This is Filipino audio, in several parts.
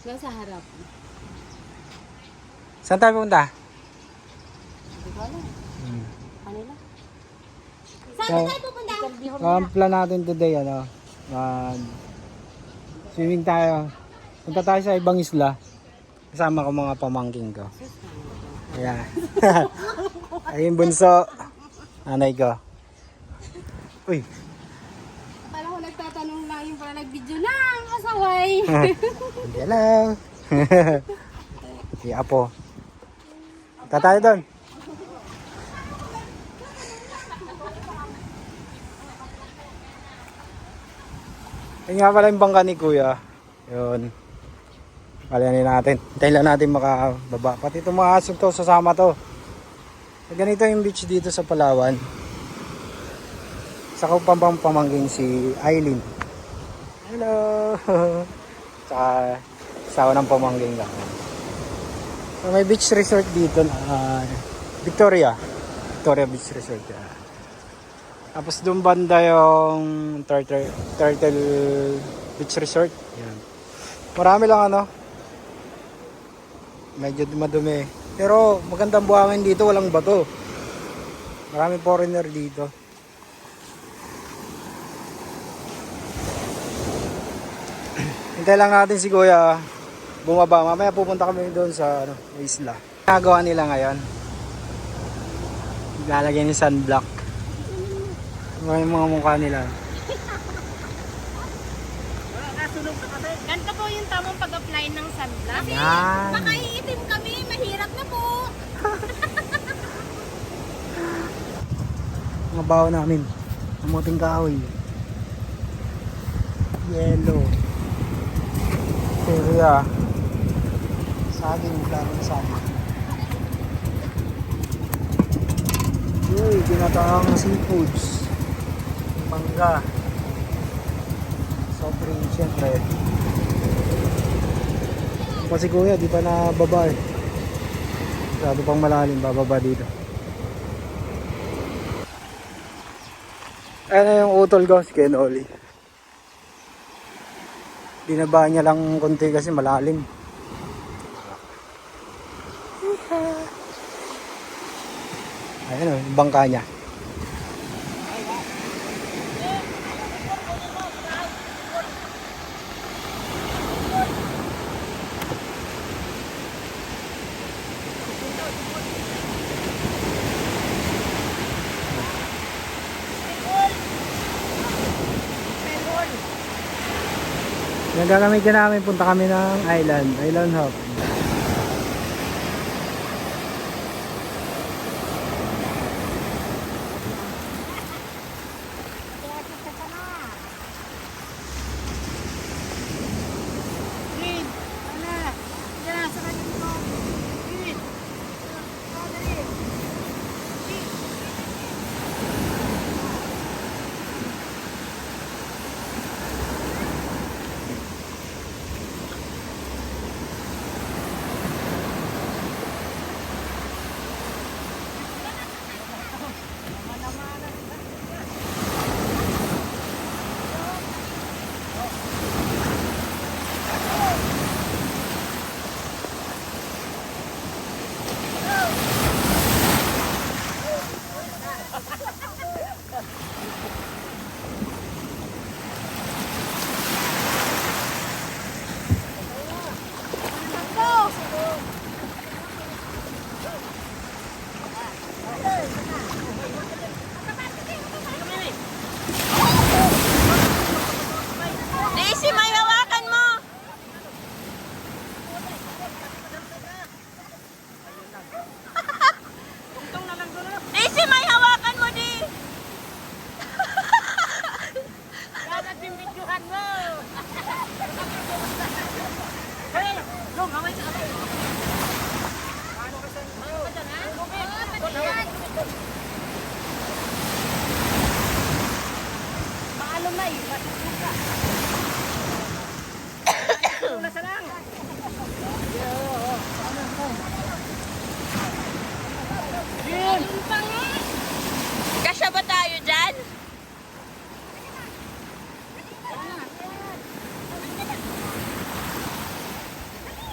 Nasa harap. Saan tayo pupunta? Hindi ko alam. Kanila. So, Saan tayo pupunta? ang plan natin today, swimming tayo. Punta tayo sa ibang isla. Kasama ko mga pamangking ko. Ayan. Ayun bunso. Nanay ko. Uy. Akala ko nagtatanong lang yung pala nag-video na ang asaway. Hello. Si Apo. Punta tayo doon. Ayun nga pala yung bangka ni Kuya. Yun. Kalayanin natin. Hintayin lang natin makababa. Pati itong mga aso to, sasama to. Ganito yung beach dito sa Palawan. Sa kupang pamangking si Aileen. Hello. Tsaka sawa ng pamangking lang. So, may beach resort dito na Victoria Beach Resort. Tapos doon banda yung Turtle Beach Resort. Yan. Marami lang medyo madumi. Pero magandang buhangin dito, walang bato. Maraming foreigner dito. Hintay lang natin si Kuya bumaba. Mamaya pupunta kami doon sa isla. Nagawa nila ngayon. Lalagyan ni sunblock. May mga mukha nila. Ganito po yung tamang pag-apply ng sunblock. Yan. Baka iitim kami, mahirap na po. Mga baho namin. Amuting kahoy. Yellow. Teria. Saging. Daming saging. Uy, ginataang seafoods. Mangga. Soft drink, syempre. Kasi Kuya, di pa nababa eh. Masyado pang malalim, bababa dito. Ayan na yung utol ko, si Ken Oli. Binaba niya lang konti kasi malalim. Ayan o, yung bangka niya. Yung gagamitin namin, punta kami ng Island Hop. Kasya ba tayo dyan?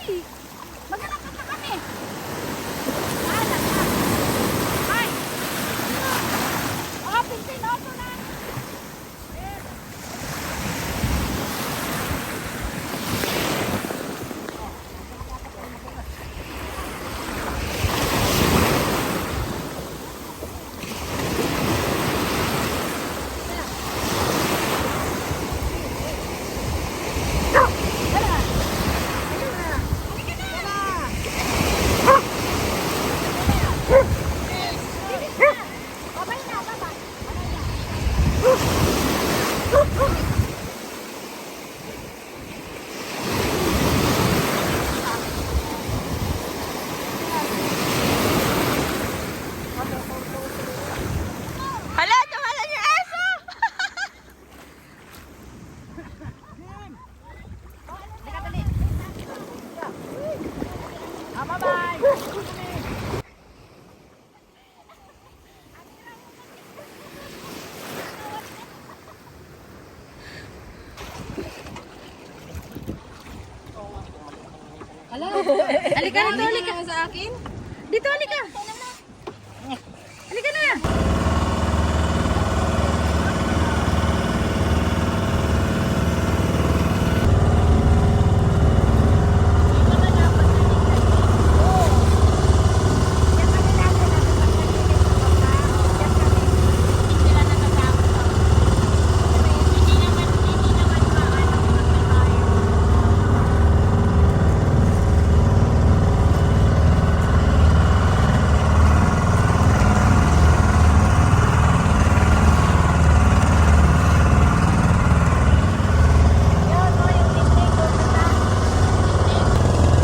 Maghanap ka kami. Alas na. Ay! Oh, pinsin, opo na. Babay na, babay. Hala, tumalan yung aso! Hala. Halika na, halika sa akin. Dito, halika. Halika na.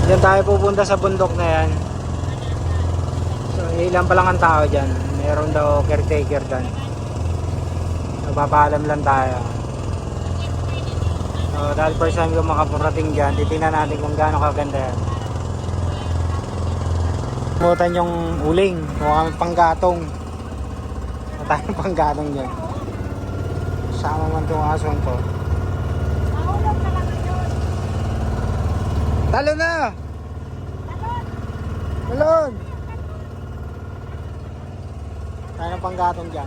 Diyan tayo pupunta sa bundok na yan. So, ilan pa lang ang tao dyan. Meron daw caretaker dyan. So, papaalam lang tayo. So, dahil first time ko makaparating dyan, titignan natin kung gaano kaganda yan. Mutan yung uling. Mukha kami panggatong. Matay yung panggatong dyan. Sama man itong aswang to. Talo na! Talon! Tayo ng panggatong dyan.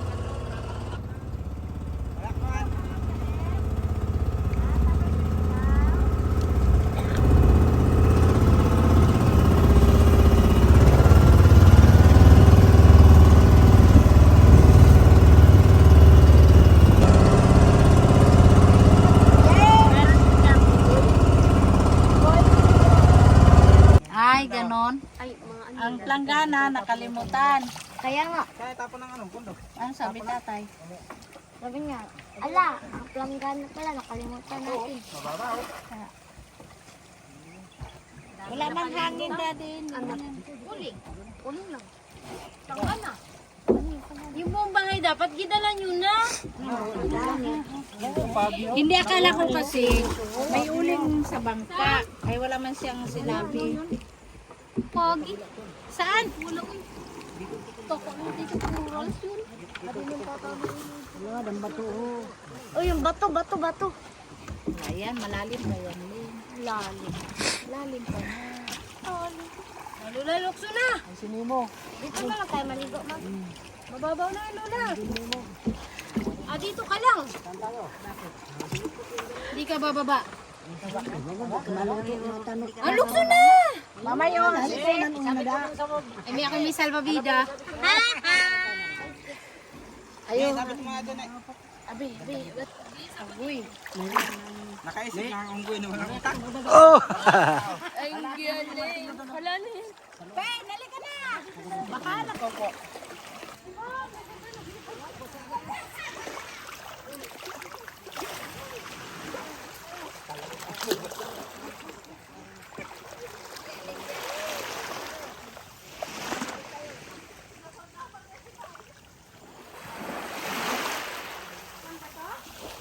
Ay, ganon. Ay, mga ano. Ang planggana, nakalimutan. Kaya nga. Kaya tapon ng anong pundo? Ano sabi tatay? Sabi nga, ala, ang planggana pala, nakalimutan natin. Wala nang hangin dadin. Uling. Uling lang. Tanga na. Yung buong bahay dapat gidala nyo na. Hindi, akala ko kasi may uling sa bangka. Ay wala man siyang sinabi. Pogi. Saan? Wala ko. Toko na dito pumurals yun. Oh, yung bato. Ayan, malalim na yan. Lin. Lalim. Lalim pa na. Lula, lukso na! Ay, sinimo. Dito na lang tayo maligo, ma'am. Mababaw na, Lola. Ah, dito ka lang. Hindi ka bababa. Ah, lukso na! Mama yun! Ay, may ako may salvavida. Ayun. Abi. Agoy. Nakaisip na ang unggoy na walang utak. Oh! Ay, galing. Wala na yun. Bay, nalika na! Bakala ko po.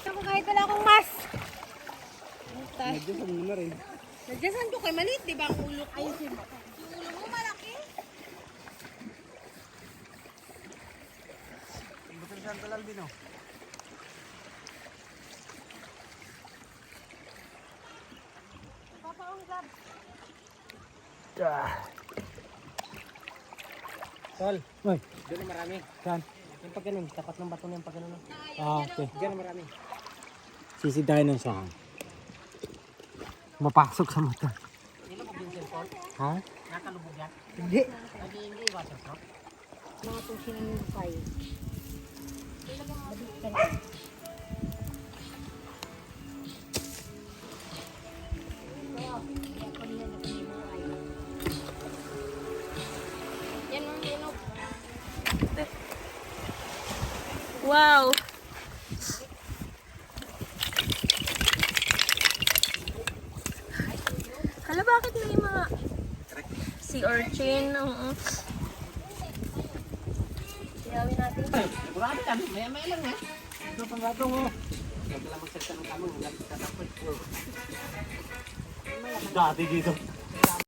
Ako kahit wala akong mas. Medyo mo na rin. Nadyasan ko kay maliit, di ba ang ulo ko? Ayusin mo. Yung ulo mo malaki. Bukan sa Talal Bino. Tol, Uy, doon na marami. saan? Yung pag ganun, tapat ng bato na yung pag ganun. Ah, okay. Diyan na marami. Sisid tayo ng saan. Mapasok sa mata. Nilubog yung cellphone. Ha? Nakalubog yan. Hindi. Hindi iwasan ko. Mga itong sinunupay. Yan ang hinog. Wow! Hala, bakit may mga sea urchin? Sinawin natin. Marami kami. Maya-maya lang yan. Ito pang bato mo. Huwag ka lang magsalita ng tamang. Huwag ka tapos. Dati dito.